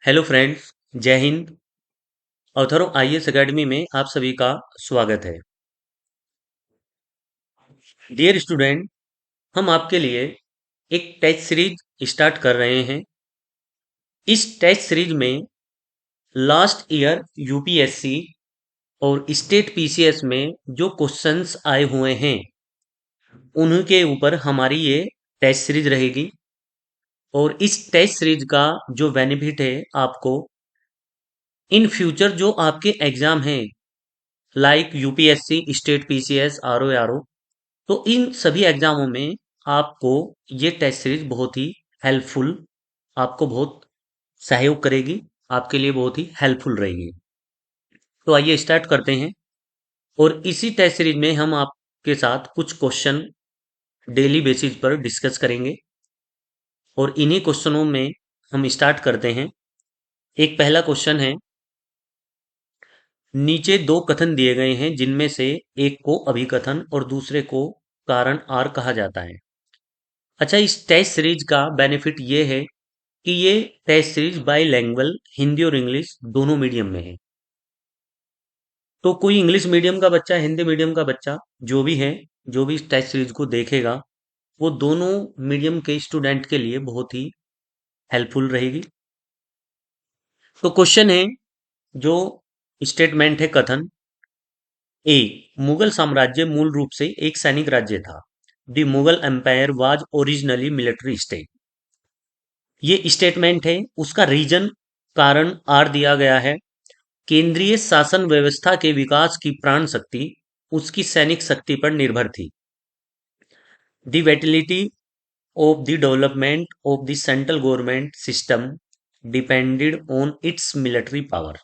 Hello friends, जय Hind. अवथरों IAS academy में आप सभी का स्वागत है। डियर स्टूडेंट, हम आपके लिए एक टेस्ट सीरीज स्टार्ट कर रहे हैं। इस टेस्ट सीरीज में लास्ट ईयर यूपीएससी और स्टेट पीसीएस में जो क्वेश्चंस आए हुए हैं उन्हीं के ऊपर हमारी ये टेस्ट सीरीज रहेगी। और इस टेस्ट सीरीज का जो बेनिफिट है आपको इन फ्यूचर जो आपके एग्जाम हैं, like UPSC, state PCS, RO, तो इन सभी एग्जामों में आपको ये टेस्ट सीरीज बहुत ही हेल्पफुल, आपको बहुत सहयोग करेगी, आपके लिए बहुत ही हेल्पफुल रहेगी। तो आइए स्टार्ट करते हैं। और इसी टेस्ट सीरीज में हम आपके साथ कुछ क्वेश्चन डेली बेसिस पर डिस्कस करेंगे। और इन्हीं क्वेश्चनों में हम स्टार्ट करते हैं। एक पहला क्वेश्चन है, नीचे दो कथन दिए गए हैं जिनमें से एक को अभिकथन और दूसरे को कारण आर कहा जाता है। अच्छा, इस टेस्ट सीरीज का बेनिफिट ये है कि ये टेस्ट सीरीज बाईलैंग्वेज, हिंदी और इंग्लिश दोनों मीडियम में है। तो कोई इंग्लिश मीडियम का बच्चा, हिंदी मीडियम का बच्चा, जो भी है, जो भी इस टेस्ट सीरीज को देखेगा, वो दोनों मीडियम के स्टूडेंट के लिए बहुत ही हेल्पफुल रहेगी। तो क्वेश्चन है, जो स्टेटमेंट है, कथन ए, मुगल साम्राज्य मूल रूप से एक सैनिक राज्य था। The Mughal empire was originally military state. ये स्टेटमेंट है, उसका रीजन कारण आर दिया गया है। केंद्रीय शासन व्यवस्था के विकास की प्राण शक्ति उसकी सैनिक शक्ति पर निर्भर थी। The vitality of the development of the central government system depended on it's military power.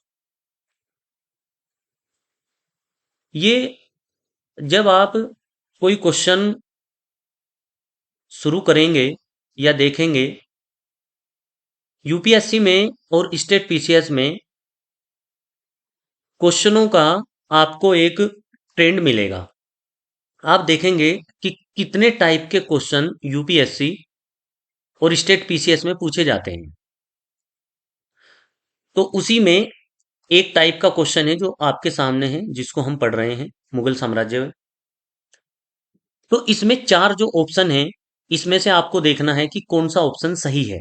ये जब आप कोई क्वेश्चन शुरू करेंगे या देखेंगे यूपीएससी में और स्टेट पीसीएस में, क्वेश्चनों का आपको एक ट्रेंड मिलेगा। आप देखेंगे कि कितने टाइप के क्वेश्चन यूपीएससी और स्टेट पीसीएस में पूछे जाते हैं। तो उसी में एक टाइप का क्वेश्चन है जो आपके सामने है, जिसको हम पढ़ रहे हैं, मुगल साम्राज्य। तो इसमें चार जो ऑप्शन है, इसमें से आपको देखना है कि कौन सा ऑप्शन सही है।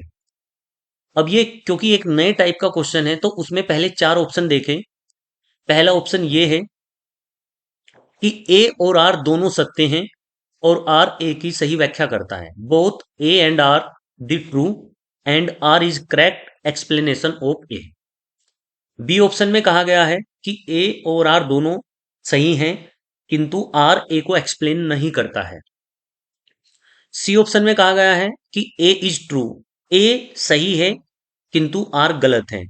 अब ये क्योंकि एक नए टाइप का क्वेश्चन है, तो उसमें पहले चार ऑप्शन देखें। पहला ऑप्शन ये है कि ए और आर दोनों सत्य हैं और आर ए की सही व्याख्या करता है। Both A and R are true and R is correct explanation of A. B option में कहा गया है कि ए और आर दोनों सही हैं, किंतु आर ए को एक्सप्लेन नहीं करता है। सी ऑप्शन में कहा गया है कि ए इज ट्रू, ए सही है किंतु आर गलत है।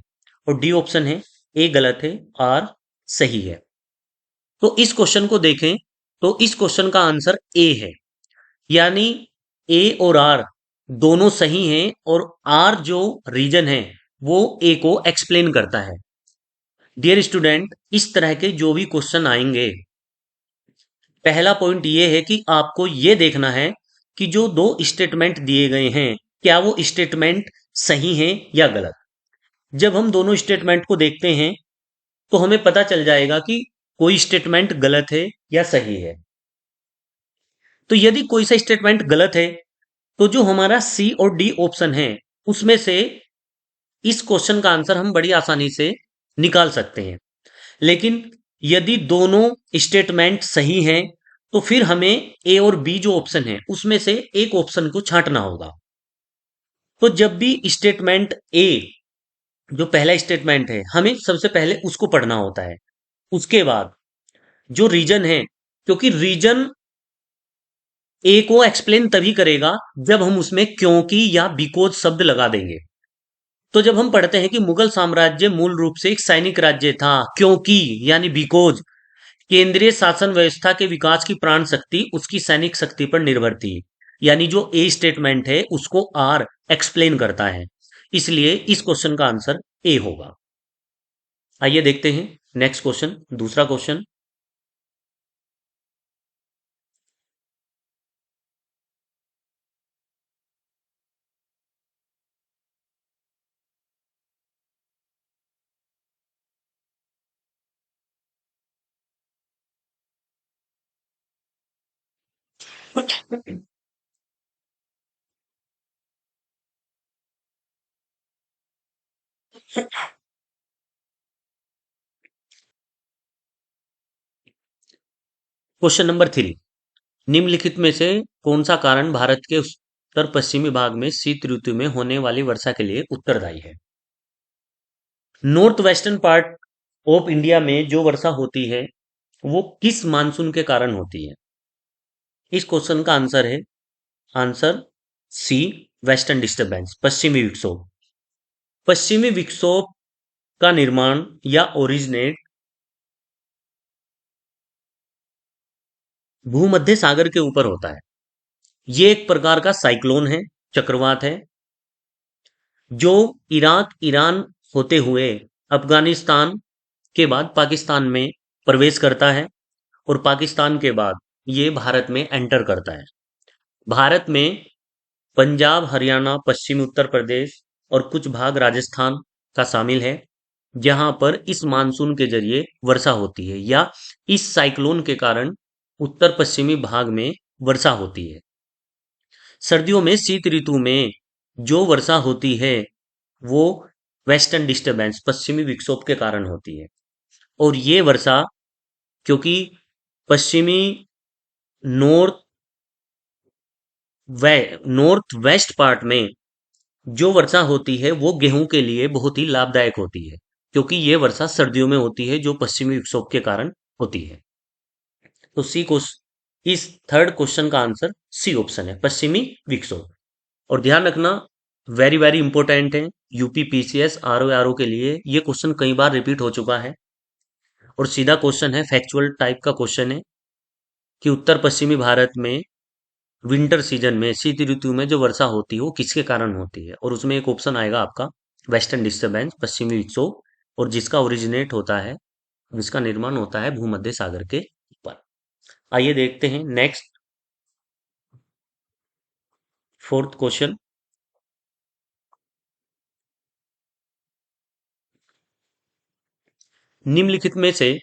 और डी ऑप्शन है ए गलत है, आर सही है। तो इस क्वेश्चन को देखें तो इस क्वेश्चन का आंसर ए है, यानी ए और आर दोनों सही हैं और आर जो रीजन है वो ए को एक्सप्लेन करता है। डियर स्टूडेंट, इस तरह के जो भी क्वेश्चन आएंगे, पहला पॉइंट ये है कि आपको ये देखना है कि जो दो स्टेटमेंट दिए गए हैं, क्या वो स्टेटमेंट सही हैं या गलत। जब हम दोनों स्टेटमेंट को देखते हैं तो हमें पता चल जाएगा कि कोई स्टेटमेंट गलत है या सही है। तो यदि कोई सा स्टेटमेंट गलत है, तो जो हमारा सी और डी ऑप्शन है, उसमें से इस क्वेश्चन का आंसर हम बड़ी आसानी से निकाल सकते हैं। लेकिन यदि दोनों स्टेटमेंट सही हैं, तो फिर हमें ए और बी जो ऑप्शन है उसमें से एक ऑप्शन को छांटना होगा। तो जब भी स्टेटमेंट ए, जो पहला स्टेटमेंट है, हमें सबसे पहले उसको पढ़ना होता है। उसके बाद जो रीजन है, क्योंकि रीजन ए को एक्सप्लेन तभी करेगा जब हम उसमें क्योंकि या बिकॉज शब्द लगा देंगे। तो जब हम पढ़ते हैं कि मुगल साम्राज्य मूल रूप से एक सैनिक राज्य था, क्योंकि यानी बिकॉज केंद्रीय शासन व्यवस्था के विकास की प्राण शक्ति उसकी सैनिक शक्ति पर निर्भर थी, यानी जो ए स्टेटमेंट है उसको आर एक्सप्लेन करता है। इसलिए इस क्वेश्चन का आंसर ए होगा। आइए देखते हैं नेक्स्ट क्वेश्चन, दूसरा क्वेश्चन। क्वेश्चन नंबर 3, निम्नलिखित में से कौन सा कारण भारत के उत्तर पश्चिमी भाग में शीत ऋतु में होने वाली वर्षा के लिए उत्तरदायी है? North western part of India में जो वर्षा होती है वो किस मानसून के कारण होती है? इस क्वेश्चन का आंसर है, आंसर सी, वेस्टर्न डिस्टरबेंस, पश्चिमी विक्षोभ। पश्चिमी विक्षोभ का निर्माण या ओरिजिनेट भूमध्य सागर के ऊपर होता है। ये एक प्रकार का साइक्लोन है, चक्रवात है, जो इराक, ईरान होते हुए अफगानिस्तान के बाद पाकिस्तान में प्रवेश करता है और पाकिस्तान के बाद ये भारत में एंटर करता है। भारत में पंजाब, हरियाणा, पश्चिमी उत्तर प्रदेश और कुछ भाग राजस्थान का शामिल है, जहां पर इस मानसून के जरिए वर्षा होती है या इस साइक्लोन के कारण उत्तर पश्चिमी भाग में वर्षा होती है। सर्दियों में, शीत ऋतु में जो वर्षा होती है वो वेस्टर्न डिस्टरबेंस, पश्चिमी विक्षोभ के कारण होती है। और ये वर्षा, क्योंकि पश्चिमी नॉर्थ वे नॉर्थ वेस्ट पार्ट में जो वर्षा होती है वो गेहूं के लिए बहुत ही लाभदायक होती है, क्योंकि ये वर्षा सर्दियों में होती है जो पश्चिमी विक्षोभ के कारण होती है। तो सी क्वेश्चन, इस थर्ड क्वेश्चन का आंसर सी ऑप्शन है, पश्चिमी विक्षोभ। और ध्यान रखना, वेरी वेरी इंपॉर्टेंट है, यूपी पीसीएस आरओ आरओ के लिए ये क्वेश्चन कई बार रिपीट हो चुका है। और सीधा क्वेश्चन है, फैक्चुअल टाइप का क्वेश्चन है कि उत्तर पश्चिमी भारत में विंटर सीजन में, शीत ऋतु में जो वर्षा होती है वो किसके कारण होती है? और उसमें एक ऑप्शन आएगा आपका वेस्टर्न डिस्टरबेंस, पश्चिमी विक्षोभ, और जिसका ओरिजिनेट होता है, जिसका निर्माण होता है भूमध्य सागर के ऊपर। आइए देखते हैं नेक्स्ट, फोर्थ क्वेश्चन। निम्नलिखित में से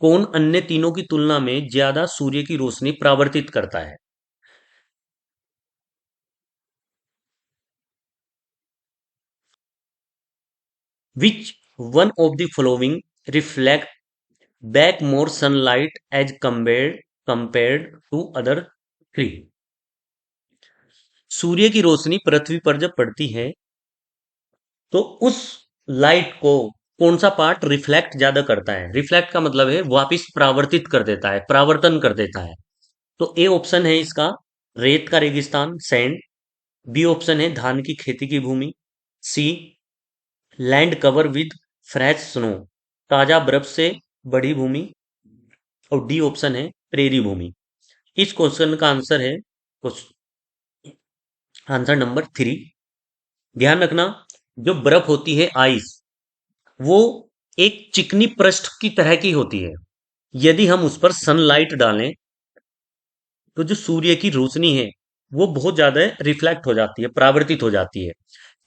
कौन अन्य तीनों की तुलना में ज्यादा सूर्य की रोशनी परावर्तित करता है? Which one of the following reflect back more sunlight as compared to other three? सूर्य की रोशनी पृथ्वी पर जब पड़ती है तो उस लाइट को कौन सा पार्ट रिफ्लेक्ट ज्यादा करता है? रिफ्लेक्ट का मतलब है वापिस परावर्तित कर देता है, परावर्तन कर देता है। तो ए ऑप्शन है इसका, रेत का रेगिस्तान, सैंड। बी ऑप्शन है धान की खेती की भूमि। C, land cover with fresh snow, ताजा बर्फ से बड़ी भूमि। और डी ऑप्शन है प्रेरी भूमि। इस क्वेश्चन का आंसर है, आंसर नंबर 3। ध्यान रखना, जो बर्फ होती है, आइस, वो एक चिकनी पृष्ठ की तरह की होती है। यदि हम उस पर सनलाइट डालें तो जो सूर्य की रोशनी है वो बहुत ज्यादा रिफ्लेक्ट हो जाती है, परावर्तित हो जाती है,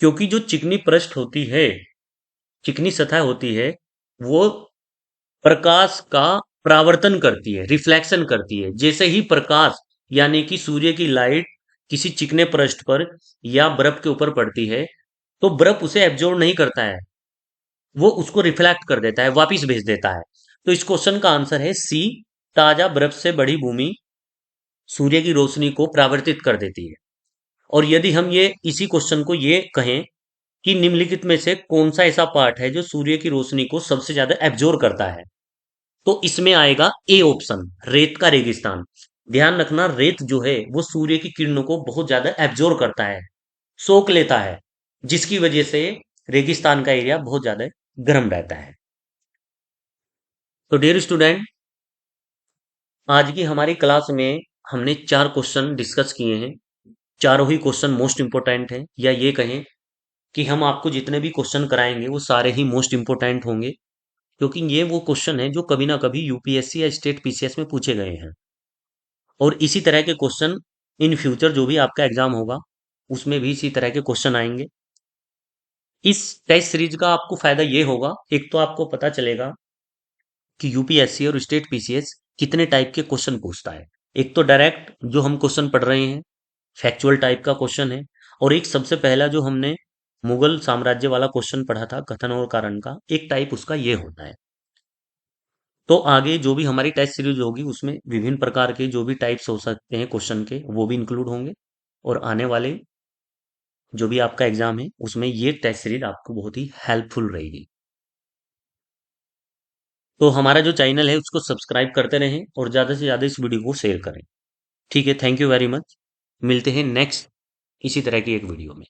क्योंकि जो चिकनी पृष्ठ होती है, चिकनी सतह होती है, वो प्रकाश का परावर्तन करती है, रिफ्लेक्शन करती है। जैसे ही प्रकाश यानी कि सूर्य की लाइट किसी चिकने पृष्ठ पर या बर्फ के ऊपर पड़ती है तो बर्फ उसे एब्जॉर्ब नहीं करता है, वो उसको रिफ्लेक्ट कर देता है, वापिस भेज देता है। तो इस क्वेश्चन का आंसर है सी, ताजा बर्फ से बड़ी भूमि सूर्य की रोशनी को परावर्तित कर देती है। और यदि हम ये इसी क्वेश्चन को ये कहें कि निम्नलिखित में से कौन सा ऐसा पार्ट है जो सूर्य की रोशनी को सबसे ज्यादा एब्जॉर्ब करता है, तो इसमें आएगा ए ऑप्शन, रेत का रेगिस्तान। ध्यान रखना, रेत जो है वो सूर्य की किरणों को बहुत ज्यादा एब्जॉर्ब करता है, सोख लेता है, जिसकी वजह से रेगिस्तान का एरिया बहुत ज्यादा गर्म रहता है। तो डियर स्टूडेंट, आज की हमारी क्लास में हमने 4 क्वेश्चन डिस्कस किए हैं। चारों ही क्वेश्चन मोस्ट इंपोर्टेंट हैं, या ये कहें कि हम आपको जितने भी क्वेश्चन कराएंगे वो सारे ही मोस्ट इंपोर्टेंट होंगे, क्योंकि ये वो क्वेश्चन है जो कभी ना कभी यूपीएससी या स्टेट पीसीएस में पूछे गए हैं। और इसी तरह के क्वेश्चन इन फ्यूचर जो भी आपका एग्जाम होगा उसमें भी इसी तरह के क्वेश्चन आएंगे। इस टेस्ट सीरीज का आपको फायदा ये होगा, एक तो आपको पता चलेगा कि यूपीएससी और स्टेट पीसीएस कितने टाइप के क्वेश्चन पूछता है। एक तो डायरेक्ट जो हम क्वेश्चन पढ़ रहे हैं, फैक्चुअल टाइप का क्वेश्चन है, और एक सबसे पहला जो हमने मुगल साम्राज्य वाला क्वेश्चन पढ़ा था कथन और कारण का, एक टाइप उसका ये होता है। तो आगे जो भी हमारी टेस्ट सीरीज होगी उसमें विभिन्न प्रकार के जो भी टाइप्स हो सकते हैं क्वेश्चन के, वो भी इंक्लूड होंगे, और आने वाले जो भी आपका एग्जाम है उसमें ये टेस्ट सीरीज आपको बहुत ही हेल्पफुल रहेगी। तो हमारा जो चैनल है उसको सब्सक्राइब करते रहें और ज़्यादा से ज़्यादा इस वीडियो को शेयर करें। ठीक है, थैंक यू वेरी मच। मिलते हैं नेक्स्ट इसी तरह की एक वीडियो में।